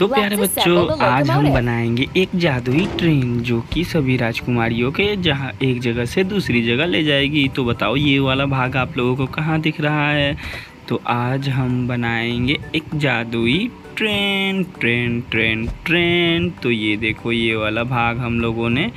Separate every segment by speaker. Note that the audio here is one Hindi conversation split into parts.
Speaker 1: तो प्यारे बच्चों, आज हम बनाएंगे एक जादुई ट्रेन जो कि सभी राजकुमारियों के जहाँ एक जगह से दूसरी जगह ले जाएगी। तो बताओ ये वाला भाग आप लोगों को कहाँ दिख रहा है? तो आज हम बनाएंगे एक जादुई ट्रेन ट्रेन ट्रेन ट्रेन। तो ये देखो, ये वाला भाग हम लोगों ने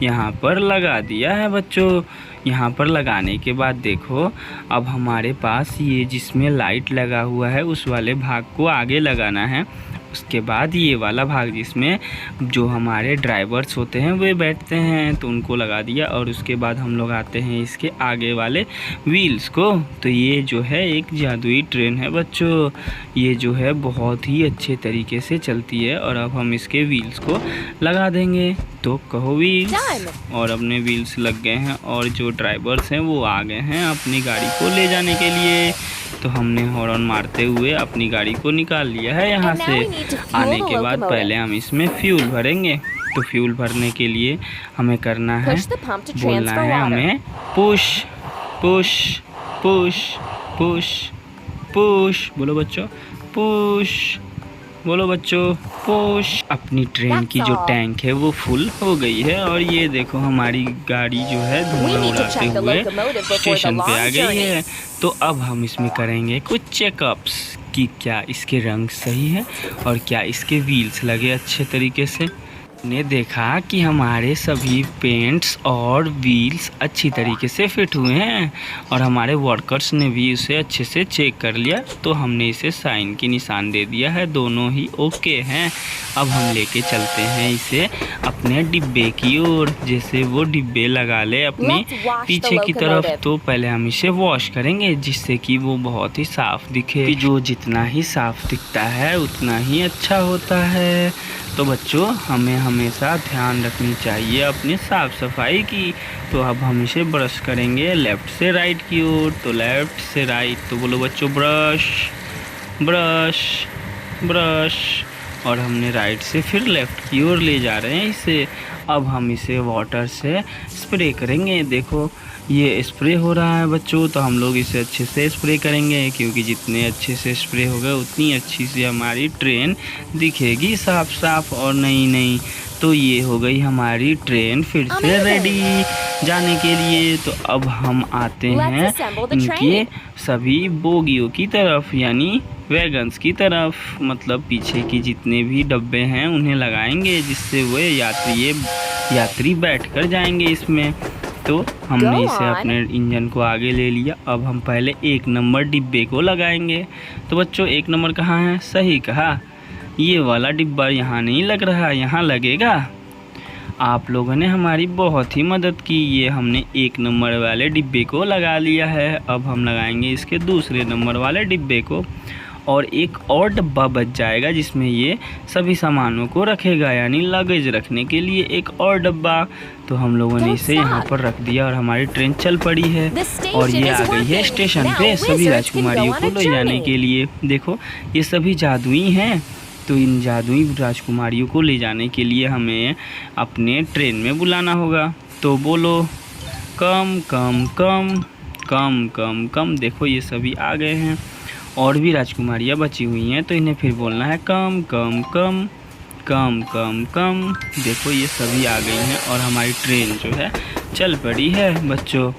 Speaker 1: यहाँ पर लगा दिया है बच्चों। यहाँ पर लगाने के बाद देखो, अब हमारे पास ये जिसमें लाइट लगा हुआ है उस वाले भाग को आगे लगाना है। उसके बाद ये वाला भाग जिसमें जो हमारे ड्राइवर्स होते हैं वे बैठते हैं तो उनको लगा दिया। और उसके बाद हम लोग आते हैं इसके आगे वाले व्हील्स को। तो ये जो है एक जादुई ट्रेन है बच्चों, ये जो है बहुत ही अच्छे तरीके से चलती है। और अब हम इसके व्हील्स को लगा देंगे। तो कहो व्हील्स। और अपने व्हील्स लग गए हैं और जो ड्राइवर्स हैं वो आ गए हैं अपनी गाड़ी को ले जाने के लिए। तो हमने हॉर्न मारते हुए अपनी गाड़ी को निकाल लिया है यहाँ से। आने के बाद पहले हम इसमें फ्यूल भरेंगे। तो फ्यूल भरने के लिए हमें करना है, बोलना है हमें push push push push push. बोलो बच्चों, पुश। बोलो बच्चों, पुश। अपनी ट्रेन की जो टैंक है वो फुल हो गई है और ये देखो हमारी गाड़ी जो है धुआं उड़ाते हुए स्टेशन पे आ गई है। तो अब हम इसमें करेंगे कुछ चेकअप्स कि क्या इसके रंग सही है और क्या इसके व्हील्स लगे अच्छे तरीके से। ने देखा कि हमारे सभी पेंट्स और व्हील्स अच्छी तरीके से फिट हुए हैं और हमारे वर्कर्स ने भी उसे अच्छे से चेक कर लिया। तो हमने इसे साइन की निशान दे दिया है, दोनों ही ओके हैं। अब हम लेके चलते हैं इसे अपने डिब्बे की ओर। जैसे वो डिब्बे लगा ले अपने पीछे की तरफ, तो पहले हम इसे वॉश करेंगे जिससे कि वो बहुत ही साफ दिखे। कि जो जितना ही साफ दिखता है उतना ही अच्छा होता है। तो बच्चों, हमें हमेशा ध्यान रखनी चाहिए अपनी साफ़ सफाई की। तो अब हम इसे ब्रश करेंगे लेफ़्ट से राइट की ओर। तो लेफ़्ट से राइट, तो बोलो बच्चों ब्रश ब्रश ब्रश। और हमने राइट से फिर लेफ़्ट की ओर ले जा रहे हैं इसे। अब हम इसे वाटर से स्प्रे करेंगे। देखो ये स्प्रे हो रहा है बच्चों, तो हम लोग इसे अच्छे से स्प्रे करेंगे क्योंकि जितने अच्छे से स्प्रे होगा उतनी अच्छी से हमारी ट्रेन दिखेगी साफ साफ और नई नई। तो ये हो गई हमारी ट्रेन फिर से रेडी जाने के लिए। तो अब हम आते हैं इनके सभी बोगियों की तरफ, यानी वैगन्स की तरफ। मतलब पीछे की जितने भी डब्बे हैं उन्हें लगाएंगे जिससे वे यात्री बैठकर जाएंगे इसमें। तो हमने इसे अपने इंजन को आगे ले लिया। अब हम पहले 1 नंबर डिब्बे को लगाएंगे। तो बच्चों 1 नंबर कहाँ है? सही कहा, ये वाला डिब्बा यहाँ नहीं लग रहा, यहाँ लगेगा। आप लोगों ने हमारी बहुत ही मदद की। ये हमने 1 नंबर वाले डिब्बे को लगा लिया है। अब हम लगाएंगे इसके दूसरे नंबर वाले डिब्बे को और एक और डब्बा बच जाएगा जिसमें ये सभी सामानों को रखेगा, यानी लगेज रखने के लिए एक और डब्बा। तो हम लोगों ने इसे यहाँ पर रख दिया और हमारी ट्रेन चल पड़ी है और ये आ गई है स्टेशन पे सभी राजकुमारियों को ले जाने के लिए। देखो ये सभी जादुई हैं। तो इन जादुई राजकुमारियों को ले जाने के लिए हमें अपने ट्रेन में बुलाना होगा। तो बोलो कम कम कम कम कम कम। देखो ये सभी आ गए हैं और भी राजकुमारियाँ बची हुई हैं, तो इन्हें फिर बोलना है कम कम कम कम कम कम। देखो ये सभी आ गई हैं और हमारी ट्रेन जो है चल पड़ी है बच्चों।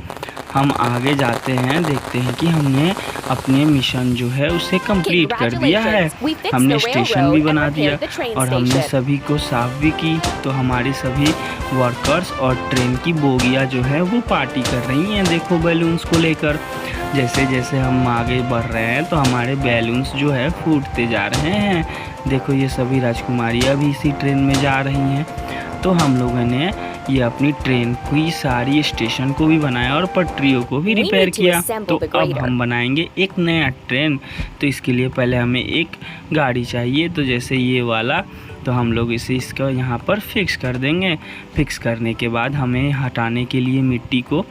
Speaker 1: हम आगे जाते हैं, देखते हैं कि हमने अपने मिशन जो है उसे कंप्लीट कर दिया है। हमने स्टेशन भी बना दिया और हमने सभी को साफ भी की। तो हमारे सभी वर्कर्स और ट्रेन की बोगियाँ जो है वो पार्टी कर रही हैं। देखो बैलून्स को लेकर जैसे जैसे हम आगे बढ़ रहे हैं तो हमारे बैलून्स जो है फूटते जा रहे हैं। देखो ये सभी राजकुमारियाँ भी इसी ट्रेन में जा रही हैं। तो हम लोगों ने ये अपनी ट्रेन की सारी स्टेशन को भी बनाया और पटरियों को भी रिपेयर किया। तो अब हम बनाएंगे एक नया ट्रेन। तो इसके लिए पहले हमें एक गाड़ी चाहिए, तो जैसे ये वाला। तो हम लोग इसका यहाँ पर फिक्स कर देंगे। फिक्स करने के बाद हमें हटाने के लिए मिट्टी को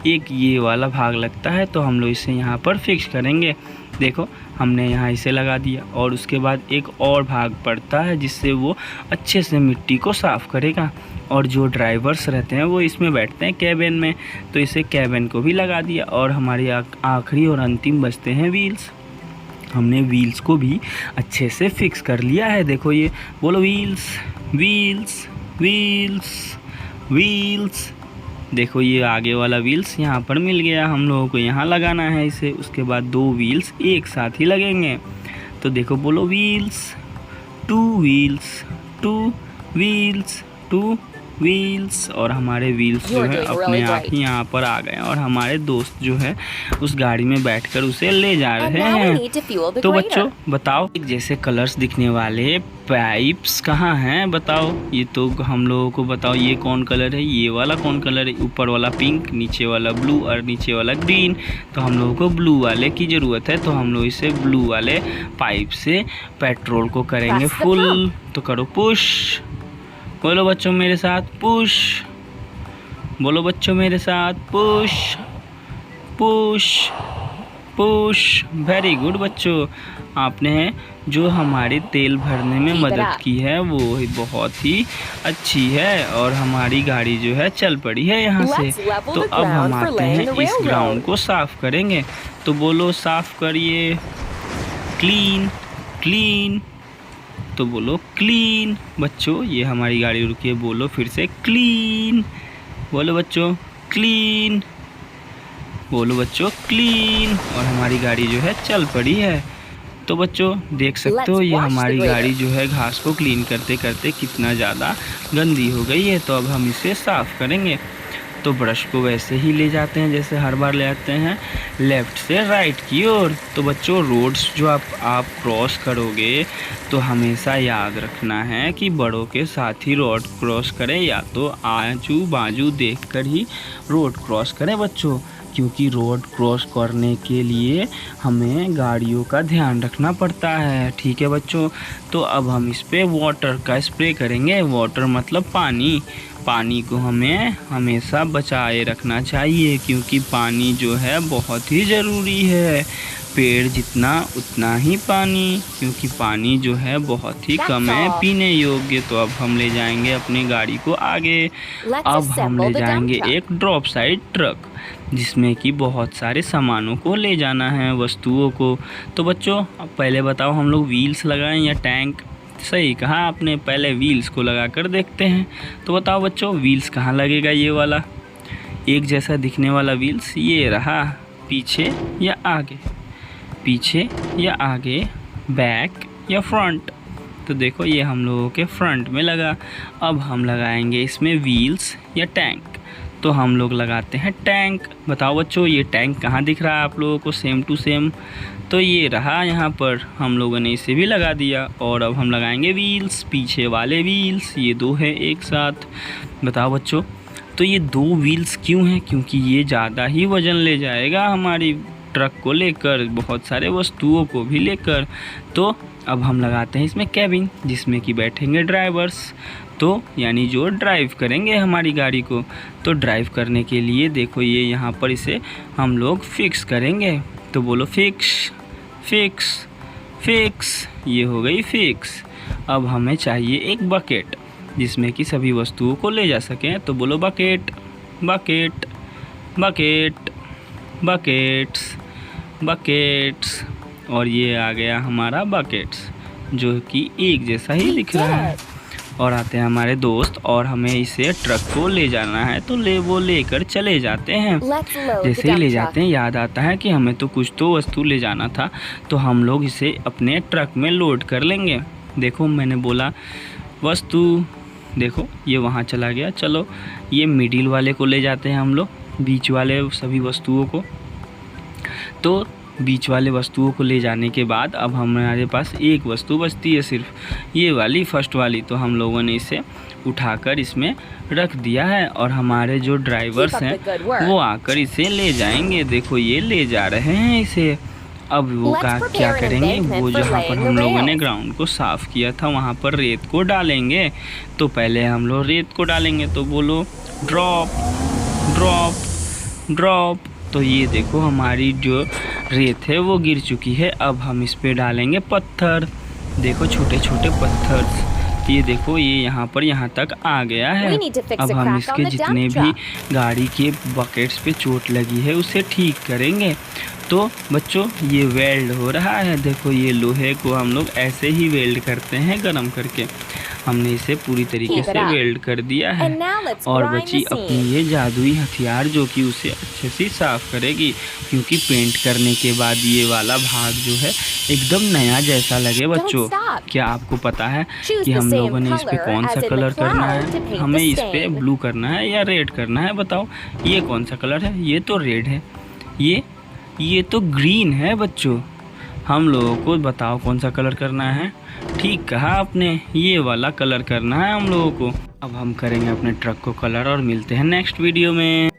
Speaker 1: एक ये वाला भाग लगता है, तो हम लोग इसे यहाँ पर फिक्स करेंगे। देखो हमने यहाँ इसे लगा दिया और उसके बाद एक और भाग पड़ता है जिससे वो अच्छे से मिट्टी को साफ़ करेगा। और जो ड्राइवर्स रहते हैं वो इसमें बैठते हैं कैबिन में, तो इसे कैबिन को भी लगा दिया। और हमारी आखिरी और अंतिम बचते हैं व्हील्स। हमने व्हील्स को भी अच्छे से फिक्स कर लिया है। देखो ये बोलो व्हील्स व्हील्स व्हील्स व्हील्स। देखो ये आगे वाला व्हील्स यहाँ पर मिल गया, हम लोगों को यहाँ लगाना है इसे। उसके बाद 2 व्हील्स एक साथ ही लगेंगे। तो देखो बोलो व्हील्स 2 व्हील्स 2 व्हील्स 2 व्हील्स। और हमारे व्हील्स जो है अपने आप ही यहाँ पर आ गए और हमारे दोस्त जो है उस गाड़ी में बैठकर उसे ले जा रहे हैं। तो बच्चों बताओ एक जैसे कलर्स दिखने वाले पाइप्स कहाँ हैं बताओ। ये तो हम लोगों को बताओ ये कौन कलर है, ये वाला कौन कलर है। ऊपर वाला पिंक, नीचे वाला ब्लू और नीचे वाला ग्रीन। तो हम लोगों को ब्लू वाले की ज़रूरत है, तो हम लोग इसे ब्लू वाले पाइप से पेट्रोल को करेंगे फुल। तो करो पुश। बोलो बच्चों मेरे साथ पुश। बोलो बच्चों मेरे साथ push push push. Very good बच्चों, आपने जो हमारी तेल भरने में मदद की है वो बहुत ही अच्छी है और हमारी गाड़ी जो है चल पड़ी है यहाँ से। तो अब हम आते हैं इस ग्राउंड को साफ करेंगे। तो बोलो साफ करिए, क्लीन क्लीन। तो बोलो क्लीन। बच्चों ये हमारी गाड़ी रुकी है, बोलो फिर से क्लीन। बोलो बच्चों क्लीन। बोलो बच्चों क्लीन। और हमारी गाड़ी जो है चल पड़ी है। तो बच्चों देख सकते हो ये हमारी गाड़ी जो है घास को क्लीन करते करते कितना ज़्यादा गंदी हो गई है। तो अब हम इसे साफ़ करेंगे। तो ब्रश को वैसे ही ले जाते हैं जैसे हर बार ले आते हैं, लेफ़्ट से राइट की ओर। तो बच्चों रोड्स जो आप क्रॉस करोगे तो हमेशा याद रखना है कि बड़ों के साथ ही रोड क्रॉस करें, या तो आजू बाजू देखकर ही रोड क्रॉस करें बच्चों। क्योंकि रोड क्रॉस करने के लिए हमें गाड़ियों का ध्यान रखना पड़ता है। ठीक है बच्चों। तो अब हम इस पे वाटर का स्प्रे करेंगे। वाटर मतलब पानी। पानी को हमें हमेशा बचाए रखना चाहिए क्योंकि पानी जो है बहुत ही ज़रूरी है। पेड़ जितना उतना ही पानी, क्योंकि पानी जो है बहुत ही कम है पीने योग्य। तो अब हम ले जाएंगे अपनी गाड़ी को आगे। अब हम ले जाएंगे एक ड्रॉप साइड ट्रक जिसमें कि बहुत सारे सामानों को ले जाना है, वस्तुओं को। तो बच्चों अब पहले बताओ हम लोग व्हील्स लगाएं या टैंक। सही कहा आपने, पहले व्हील्स को लगा कर देखते हैं। तो बताओ बच्चों व्हील्स कहाँ लगेगा। ये वाला एक जैसा दिखने वाला व्हील्स ये रहा, पीछे या आगे, पीछे या आगे, बैक या फ्रंट। तो देखो ये हम लोगों के फ्रंट में लगा। अब हम लगाएंगे इसमें व्हील्स या टैंक। तो हम लोग लगाते हैं टैंक। बताओ बच्चों ये टैंक कहाँ दिख रहा है आप लोगों को सेम टू सेम। तो ये रहा यहाँ पर, हम लोगों ने इसे भी लगा दिया। और अब हम लगाएंगे व्हील्स, पीछे वाले व्हील्स, ये 2 है एक साथ। बताओ बच्चों तो ये 2 व्हील्स क्यों हैं, क्योंकि ये ज़्यादा ही वज़न ले जाएगा हमारी ट्रक को लेकर, बहुत सारे वस्तुओं को भी लेकर। तो अब हम लगाते हैं इसमें कैबिन जिसमें कि बैठेंगे ड्राइवर्स, तो यानी जो ड्राइव करेंगे हमारी गाड़ी को। तो ड्राइव करने के लिए देखो ये यहाँ पर इसे हम लोग फिक्स करेंगे। तो बोलो फिक्स फिक्स फिक्स। ये हो गई फिक्स। अब हमें चाहिए एक बकेट जिसमें कि सभी वस्तुओं को ले जा सकें। तो बोलो bucket bucket bucket buckets buckets. और ये आ गया हमारा बकेट्स जो कि एक जैसा ही दिख रहा है। और आते हैं हमारे दोस्त और हमें इसे ट्रक को ले जाना है। तो वो लेकर चले जाते हैं। जैसे ही ले जाते हैं याद आता है कि हमें तो कुछ तो वस्तु ले जाना था, तो हम लोग इसे अपने ट्रक में लोड कर लेंगे। देखो मैंने बोला वस्तु, देखो ये वहाँ चला गया। चलो ये मिडिल वाले को ले जाते हैं हम लोग, बीच वाले सभी वस्तुओं को। तो बीच वाले वस्तुओं को ले जाने के बाद अब हमारे पास एक वस्तु बचती है सिर्फ, ये वाली फर्स्ट वाली। तो हम लोगों ने इसे उठाकर इसमें रख दिया है और हमारे जो ड्राइवर्स हैं वो आकर इसे ले जाएंगे। देखो ये ले जा रहे हैं इसे। अब वो क्या करेंगे, वो जहाँ पर हम लोगों ने ग्राउंड को साफ़ किया था वहाँ पर रेत को डालेंगे। तो पहले हम लोग रेत को डालेंगे। तो बोलो ड्रॉप ड्रॉप ड्रॉप। तो ये देखो हमारी जो रेत है वो गिर चुकी है। अब हम इस पे डालेंगे पत्थर। देखो छोटे छोटे पत्थर। ये देखो ये यहाँ पर यहाँ तक आ गया है। अब हम इसके जितने भी गाड़ी के बकेट्स पे चोट लगी है उसे ठीक करेंगे। तो बच्चों ये वेल्ड हो रहा है। देखो ये लोहे को हम लोग ऐसे ही वेल्ड करते हैं गरम करके। हमने इसे पूरी तरीके से वेल्ड कर दिया है। और बची अपनी ये जादुई हथियार जो कि उसे अच्छे से साफ करेगी, क्योंकि पेंट करने के बाद ये वाला भाग जो है एकदम नया जैसा लगे। बच्चों क्या आपको पता है कि हम लोगों ने इस पे कौन सा कलर करना है? हमें इस पे ब्लू करना है या रेड करना है? बताओ ये कौन सा कलर है? ये तो रेड है। ये तो ग्रीन है बच्चों। हम लोगों को बताओ कौन सा कलर करना है? ठीक कहा आपने, ये वाला कलर करना है हम लोगों को। अब हम करेंगे अपने ट्रक को कलर और मिलते हैं नेक्स्ट वीडियो में।